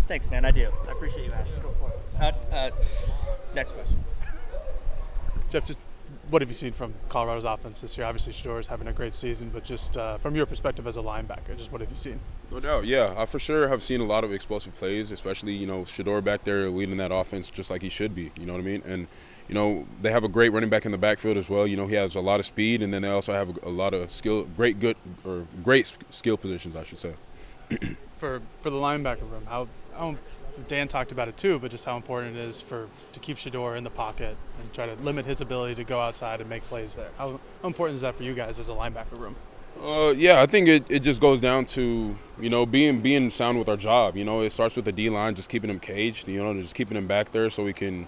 Thanks, man. I do. I appreciate you asking. Go for it. Next question. Jeff, just what have you seen from Colorado's offense this year? Obviously, Shador is having a great season, but just from your perspective as a linebacker, just what have you seen? No doubt, yeah. I for sure have seen a lot of explosive plays, especially, Shador back there leading that offense just like he should be, you know what I mean? And, they have a great running back in the backfield as well. He has a lot of speed, and then they also have a lot of great skill positions, I should say. For the linebacker room, how Dan talked about it too, but just how important it is to keep Shador in the pocket and try to limit his ability to go outside and make plays there. How important is that for you guys as a linebacker room? Yeah, I think it just goes down to, being sound with our job. It starts with the D-line, just keeping him caged, just keeping him back there so we can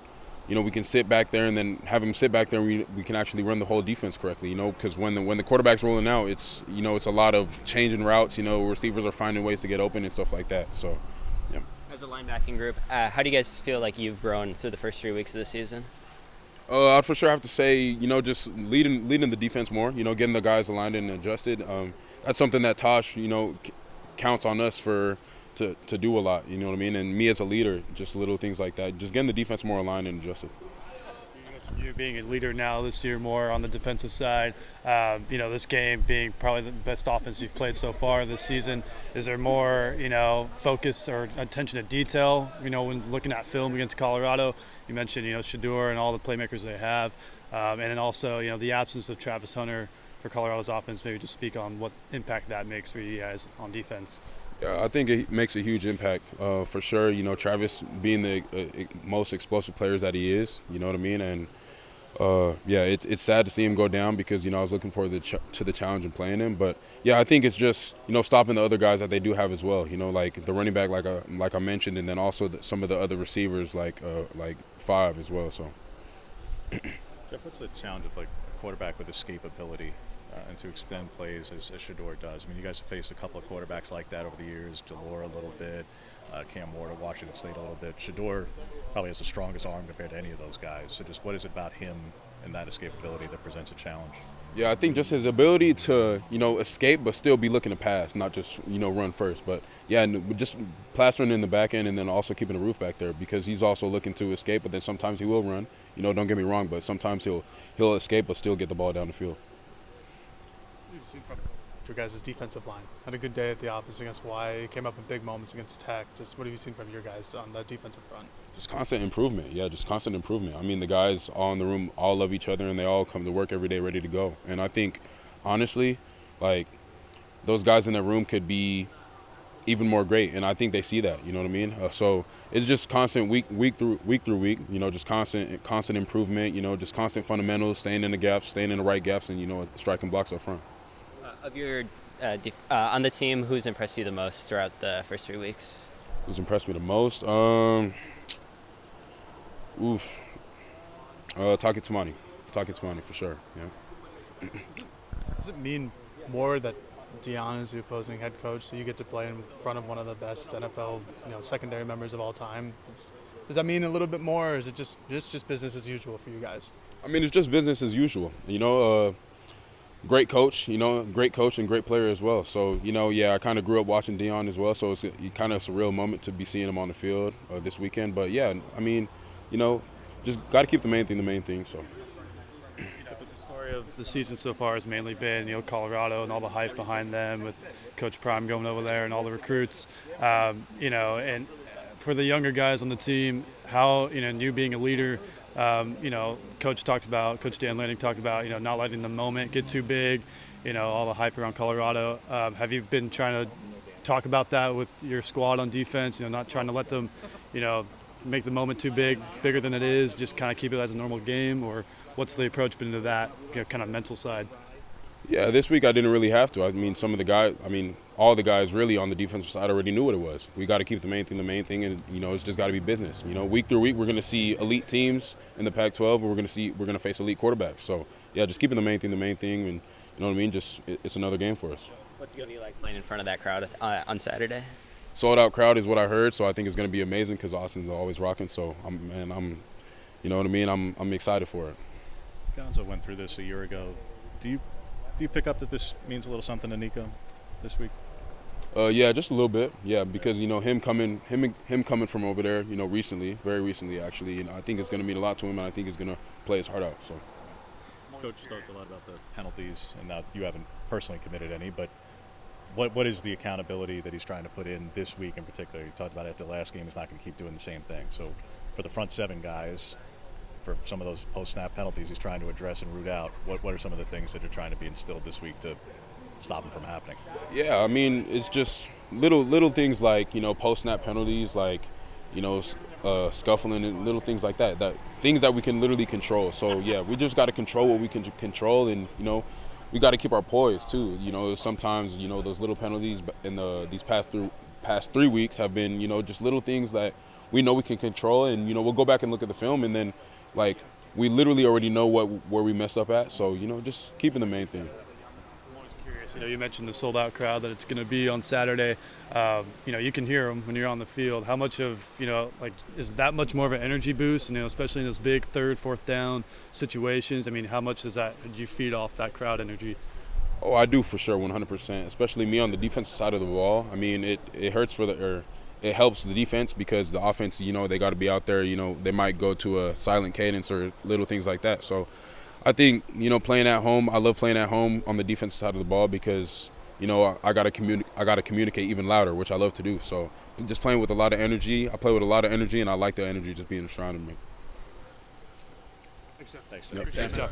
sit back there and then have him sit back there and we can actually run the whole defense correctly, because when the quarterback's rolling out, it's a lot of changing routes, receivers are finding ways to get open and stuff like that. So, yeah. As a linebacking group, how do you guys feel like you've grown through the first 3 weeks of the season? I'd for sure have to say, just leading the defense more, getting the guys aligned and adjusted. That's something that Tosh, counts on us to do a lot, you know what I mean? And me as a leader, just little things like that, just getting the defense more aligned and adjusted. You being a leader now this year more on the defensive side, this game being probably the best offense you've played so far this season, is there more, focus or attention to detail, when looking at film against Colorado? You mentioned, Shador and all the playmakers they have, and then also, the absence of Travis Hunter for Colorado's offense. Maybe just speak on what impact that makes for you guys on defense. Yeah, I think it makes a huge impact for sure. Travis being the most explosive players that he is, you know what I mean? And yeah, it's sad to see him go down because I was looking forward to the challenge and playing him. But yeah, I think it's just stopping the other guys that they do have as well. Like the running back, like I mentioned, and then also some of the other receivers like 5 as well. So. Jeff, what's the challenge of a quarterback with escapability and to extend plays as Shador does? I mean, you guys have faced a couple of quarterbacks like that over the years. Delore a little bit, Cam Ward at Washington State a little bit. Shador probably has the strongest arm compared to any of those guys. So just what is it about him and that escapability that presents a challenge? Yeah, I think just his ability to, escape but still be looking to pass, not just, run first. But, yeah, and just plastering in the back end and then also keeping the roof back there because he's also looking to escape, but then sometimes he will run. Don't get me wrong, but sometimes he'll escape but still get the ball down the field. You've seen from your guys' defensive line. Had a good day at the office against Hawaii. Came up in big moments against Tech. Just what have you seen from your guys on the defensive front? Just constant improvement. Yeah, just constant improvement. I mean, the guys all in the room all love each other, and they all come to work every day ready to go. And I think, honestly, those guys in the room could be even more great, and I think they see that. You know what I mean? So it's just constant week through week. Just constant improvement. Just constant fundamentals, staying in the gaps, staying in the right gaps, and striking blocks up front. Of your on the team, who's impressed you the most throughout the first 3 weeks? Who's impressed me the most? Taki Tamani for sure. Yeah. Does it mean more that Dion is the opposing head coach, so you get to play in front of one of the best NFL, secondary members of all time? Does that mean a little bit more, or is it just business as usual for you guys? I mean, it's just business as usual. Great coach, great coach and great player as well. So, yeah, I kind of grew up watching Dion as well, so it's kind of a surreal moment to be seeing him on the field this weekend. But, yeah, I mean, just got to keep the main thing, so. The story of the season so far has mainly been, Colorado and all the hype behind them with Coach Prime going over there and all the recruits, and for the younger guys on the team, how, you being a leader, Coach Dan Lanning talked about, not letting the moment get too big, all the hype around Colorado. Have you been trying to talk about that with your squad on defense, not trying to let them, make the moment too bigger than it is, just kind of keep it as a normal game? Or what's the approach been to that kind of mental side? Yeah, this week I didn't really have to. I mean, all the guys really on the defensive side already knew what it was. We got to keep the main thing, and it's just got to be business. Week through week we're going to see elite teams in the Pac-12, and we're going to face elite quarterbacks. So yeah, just keeping the main thing, and you know what I mean. Just it's another game for us. What's it going to be like playing in front of that crowd on Saturday? Sold out crowd is what I heard, so I think it's going to be amazing because Austin's always rocking. So I'm, you know what I mean. I'm excited for it. Gonzo went through this a year ago. Do you pick up that this means a little something to Nico this week? Yeah, just a little bit. Yeah, because him coming from over there, recently, very recently actually, I think it's going to mean a lot to him, and I think he's going to play his heart out. So, Coach talked a lot about the penalties, and now you haven't personally committed any, but what is the accountability that he's trying to put in this week in particular? You talked about it at the last game. He's not going to keep doing the same thing. So, for the front seven guys, for some of those post-snap penalties he's trying to address and root out, what are some of the things that are trying to be instilled this week to stop them from happening? yeah, I mean, it's just little things like post-snap penalties, like scuffling and little things like that. Things that we can literally control. So yeah, we just got to control what we can control, and we got to keep our poise too. Sometimes those little penalties in these past 3 weeks have been just little things that we know we can control, and we'll go back and look at the film, and then like we literally already know where we messed up at. So just keeping the main thing. You mentioned the sold-out crowd that it's going to be on Saturday. You can hear them when you're on the field. How much of, is that much more of an energy boost, especially in those big third, fourth down situations? I mean, how much do you feed off that crowd energy? Oh, I do for sure, 100%, especially me on the defensive side of the ball. I mean, it hurts it helps the defense because the offense, they got to be out there. They might go to a silent cadence or little things like that. So I think, playing at home, I love playing at home on the defensive side of the ball because, I got to communicate even louder, which I love to do. So just playing with a lot of energy. I play with a lot of energy, and I like the energy just being surrounding me. Thanks, Jeff. Yep. Thanks, Jeff.